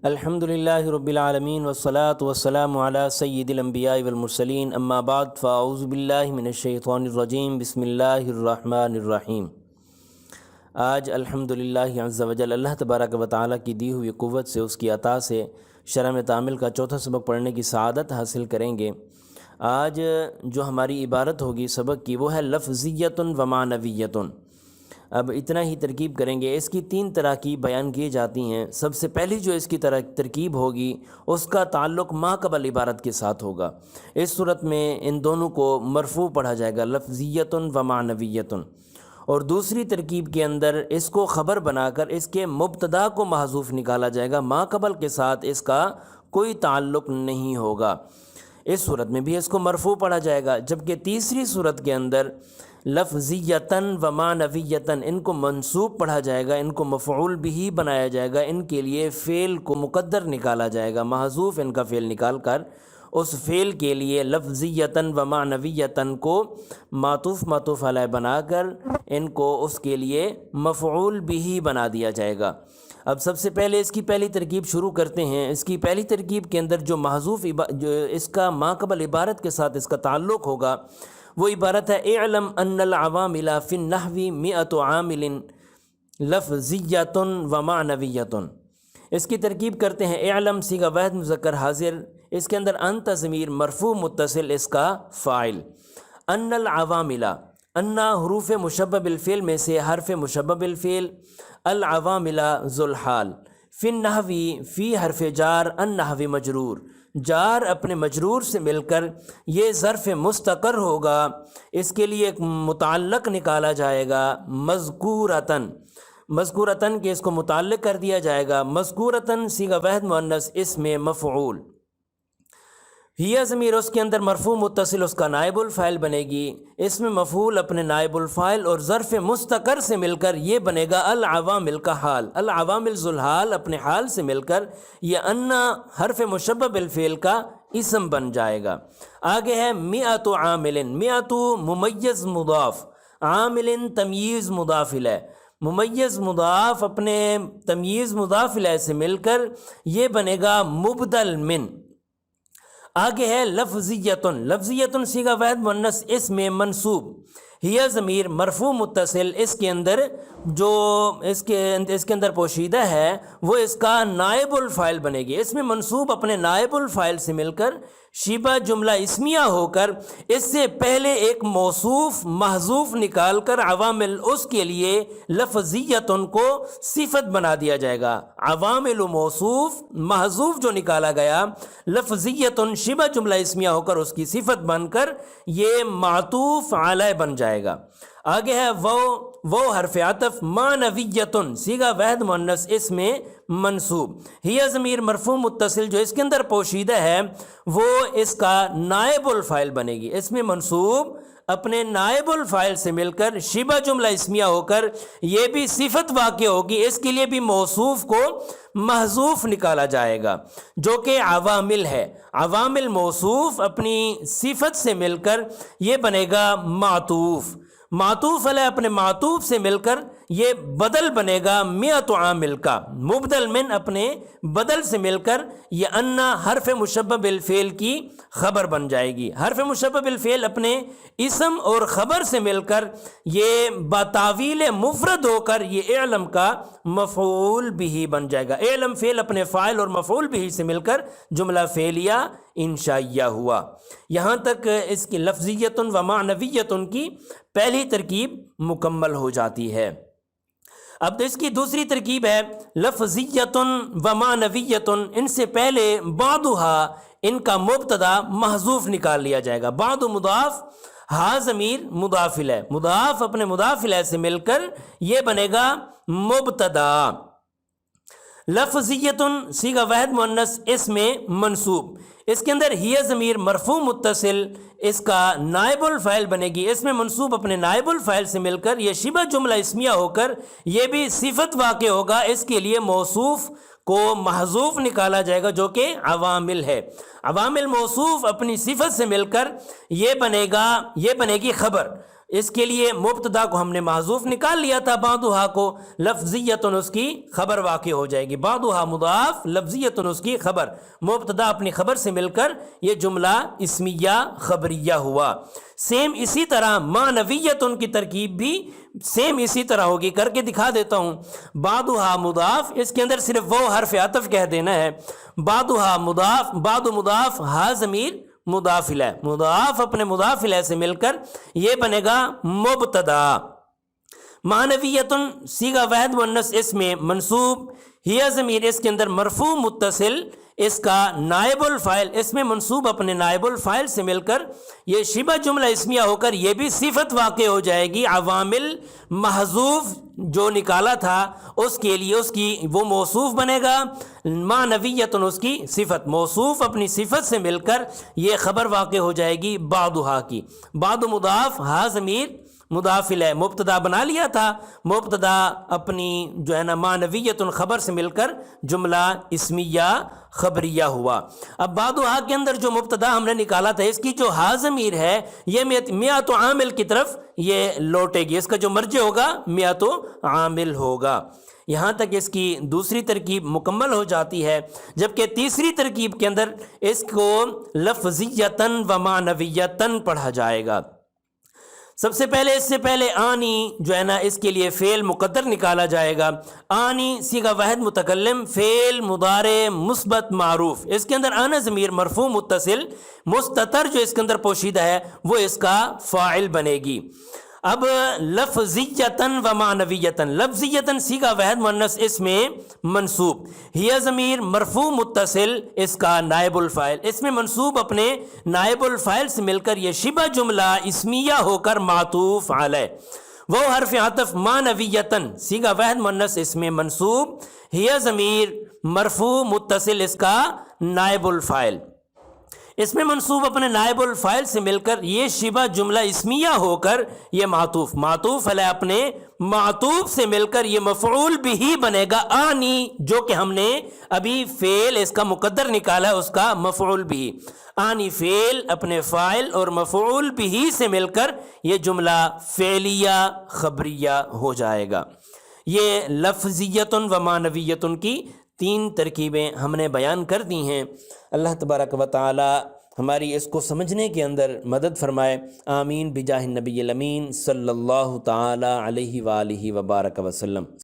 الحمدللہ رب العالمین والصلاة والسلام علی سید الانبیاء والمرسلین اما بعد فاعوذ باللہ من الشیطان الرجیم بسم اللہ الرحمن الرحیم۔ آج الحمدللہ عز وجل اللہ تبارک و تعالیٰ کی دی ہوئی قوت سے، اس کی عطا سے شرح میں تعامل کا چوتھا سبق پڑھنے کی سعادت حاصل کریں گے۔ آج جو ہماری عبارت ہوگی سبق کی وہ ہے لفظیت و معنویت۔ اب اتنا ہی ترکیب کریں گے۔ اس کی 3 تراکیب بیان کی جاتی ہیں۔ سب سے پہلی جو اس کی ترکیب ہوگی اس کا تعلق ما قبل عبارت کے ساتھ ہوگا۔ اس صورت میں ان دونوں کو مرفوع پڑھا جائے گا، لفظیت و معنویت۔ اور دوسری ترکیب کے اندر اس کو خبر بنا کر اس کے مبتدا کو محذوف نکالا جائے گا، ما قبل کے ساتھ اس کا کوئی تعلق نہیں ہوگا۔ اس صورت میں بھی اس کو مرفوع پڑھا جائے گا، جبکہ تیسری صورت کے اندر لفظیتاً و معنویتاً ان کو منصوب پڑھا جائے گا، ان کو مفعول بھی بنایا جائے گا، ان کے لیے فعل کو مقدر نکالا جائے گا، محذوف ان کا فعل نکال کر اس فعل کے لیے لفظیتاً و معنویتاً کو معطوف علیہ بنا کر ان کو اس کے لیے مفعول بھی بنا دیا جائے گا۔ اب سب سے پہلے اس کی پہلی ترکیب شروع کرتے ہیں۔ اس کی پہلی ترکیب کے اندر جو محذوف جو اس کا ما قبل عبارت کے ساتھ اس کا تعلق ہوگا وہ عبارت ہے اعلم ان العوامل فی النحو 100 عامل لفظیۃ و معنویۃ۔ اس کی ترکیب کرتے ہیں اعلم صیغہ واحد مذکر حاضر، اس کے اندر انت ضمیر مرفوع متصل اس کا فاعل، ان العوامل ان حروف مشبہ بالفعل میں سے حرف مشبہ بالفعل، العوامل ذو الحال، فی النحو فی حرف جار النحو مجرور، جار اپنے مجرور سے مل کر یہ ظرف مستقر ہوگا، اس کے لیے ایک متعلق نکالا جائے گا مذکورتاً، مذکورتاً کہ اس کو متعلق کر دیا جائے گا، مذکورتاً صیغہ واحد مؤنث اسم مفعول، ہی ضمیر اس کے اندر مرفوع متصل اس کا نائب الفاعل بنے گی، اس میں مفعول اپنے نائب الفاعل اور ظرف مستقر سے مل کر یہ بنے گا العوامل کا حال، العوامل ذو الحال اپنے حال سے مل کر یہ انا حرف مشبہ بالفعل کا اسم بن جائے گا۔ آگے ہے 100 عامل، 100 ممیز مضاف، عامل تمییز مضاف الیہ، ممیز مضاف اپنے تمییز مضاف الیہ سے مل کر یہ بنے گا مبدل من۔ آگے ہے لفظیتن، لفظیتن صیغہ واحد مؤنث اسم منصوب، ہی ضمیر مرفوع متصل اس کے اندر جو اس کے اندر پوشیدہ ہے وہ اس کا نائب الفاعل بنے گی، اس میں منصوب اپنے نائب الفاعل سے مل کر شبہ جملہ اسمیہ ہو کر اس سے پہلے ایک موصوف محذوف نکال کر عوامل اس کے لیے لفظیتن کو صفت بنا دیا جائے گا۔ عوامل موصوف محذوف جو نکالا گیا لفظیتن شبہ جملہ اسمیہ ہو کر اس کی صفت بن کر یہ معطوف علیہ بن جائے گا۔ آگے ہے وہ حرف عطف معنویتن صیغہ واحد مؤنث اسم منصوب، ہی ضمیر مرفوع متصل جو اس کے اندر پوشیدہ ہے وہ اس کا نائب الفاعل بنے گی، اس میں منصوب اپنے نائب الفاعل سے مل کر شبہ جملہ اسمیہ ہو کر یہ بھی صفت واقع ہوگی، اس کے لیے بھی موصوف کو محذوف نکالا جائے گا جو کہ عوامل ہے۔ عوامل موصوف اپنی صفت سے مل کر یہ بنے گا معطوف، معطوف علیہ اپنے معطوف سے مل کر یہ بدل بنے گا 100 عامل کا، مبدل من اپنے بدل سے مل کر یہ انا حرف مشبہ بالفعل کی خبر بن جائے گی، حرف مشبہ بالفعل اپنے اسم اور خبر سے مل کر یہ بتاویل مفرد ہو کر یہ اعلم کا مفعول بھی بن جائے گا، اعلم فعل اپنے فاعل اور مفعول بھی سے مل کر جملہ فعلیہ انشائیہ ہوا۔ یہاں تک اس کی لفظیتن و معنویتن کی پہلی ترکیب مکمل ہو جاتی ہے۔ اب تو اس کی دوسری ترکیب ہے لفظیتن و معنویتن، ان سے پہلے بعضھا ان کا مبتدا محذوف نکال لیا جائے گا، بعض مضاف ہا ضمیر مضاف الیہ، مضاف اپنے مضاف الیہ سے مل کر یہ بنے گا مبتدا، لفظیتن صیغہ واحد مؤنث اسم منصوب، اس کے اندر ہی ضمیر مرفوع متصل اس کا نائب الفاعل بنے گی، اس میں منصوب اپنے نائب الفاعل سے مل کر یہ شبہ جملہ اسمیہ ہو کر یہ بھی صفت واقع ہوگا، اس کے لیے موصوف کو محذوف نکالا جائے گا جو کہ عوامل ہے۔ عوامل موصوف اپنی صفت سے مل کر یہ بنے گی خبر، اس کے لیے مبتدا کو ہم نے محذوف نکال لیا تھا، بعضھا کو لفظیتن اس کی خبر واقع ہو جائے گی، بعضھا مضاف لفظیتن اس کی خبر، مبتدا اپنی خبر سے مل کر یہ جملہ اسمیہ خبریہ ہوا۔ سیم اسی طرح معنویتن کی ترکیب بھی سیم اسی طرح ہوگی، کر کے دکھا دیتا ہوں۔ بعضھا مضاف، اس کے اندر صرف وہ حرف عطف کہہ دینا ہے، بعضھا مضاف، بعض مضاف، ہا ضمیر مضاف الیہ، مضاف اپنے مضاف الیہ سے مل کر یہ بنے گا مبتدا۔ معنویتن صیغہ واحد مؤنث اس میں منصوب، ہی ضمیر اس کے اندر مرفوع متصل، اس کا نائب الفاعل، اس میں منصوب اپنے نائب الفاعل سے مل کر یہ شبہ جملہ اسمیہ ہو کر یہ بھی صفت واقع ہو جائے گی۔ عوامل محذوف جو نکالا تھا اس کے لیے اس کی وہ موصوف بنے گا، معنویتن اس کی صفت، موصوف اپنی صفت سے مل کر یہ خبر واقع ہو جائے گی بعضھا کی۔ بعض مضاف، ہا ضمیر مضاف الیہ، مبتدا بنا لیا تھا، مبتدا اپنی جو ہے نا معنویتن خبر سے مل کر جملہ اسمیہ خبریہ ہوا۔ اب بعضھا کے اندر جو مبتدا ہم نے نکالا تھا اس کی جو ہا ضمیر ہے یہ ماۃ عامل کی طرف یہ لوٹے گی، اس کا جو مرجع ہوگا ماۃ عامل ہوگا۔ یہاں تک اس کی دوسری ترکیب مکمل ہو جاتی ہے، جبکہ تیسری ترکیب کے اندر اس کو لفظیتن و معنویتن پڑھا جائے گا۔ سب سے پہلے اس سے پہلے آنی جو ہے نا اس کے لیے فعل مقدر نکالا جائے گا۔ آنی صیغہ واحد متکلم، فعل مضارع مثبت معروف، اس کے اندر آنا ضمیر مرفوع متصل، مستتر جو اس کے اندر پوشیدہ ہے وہ اس کا فاعل بنے گی۔ اب لفظیتن و معنویتن، لفظیتن صیغہ واحد مؤنث اس میں منصوب، ہی ضمیر مرفوع متصل، اس کا نائب الفاعل، اس میں منصوب اپنے نائب الفاعل سے مل کر یہ شبہ جملہ اسمیہ ہو کر معطوف علیہ۔ وہ حرف عطف معنویتن صیغہ واحد مؤنث اس میں منصوب، ہی ضمیر مرفوع متصل، اس کا نائب الفاعل، اس میں منصوب اپنے نائب الفاعل سے مل کر یہ شبہ جملہ اسمیہ ہو کر یہ معطوف علیہ اپنے معطوف سے مل کر یہ مفعول بھی بنے گا۔ آنی جو کہ ہم نے ابھی فعل اس کا مقدر نکالا ہے اس کا مفعول بھی، آنی فعل اپنے فاعل اور مفعول بھی سے مل کر یہ جملہ فعلیہ خبریہ ہو جائے گا۔ یہ لفظیتن و معنویتن کی تین ترکیبیں ہم نے بیان کر دی ہیں۔ اللہ تبارک و تعالی ہماری اس کو سمجھنے کے اندر مدد فرمائے۔ آمین بجاہ النبی الامین صلی اللہ تعالی علیہ وآلہ وبارک وسلم۔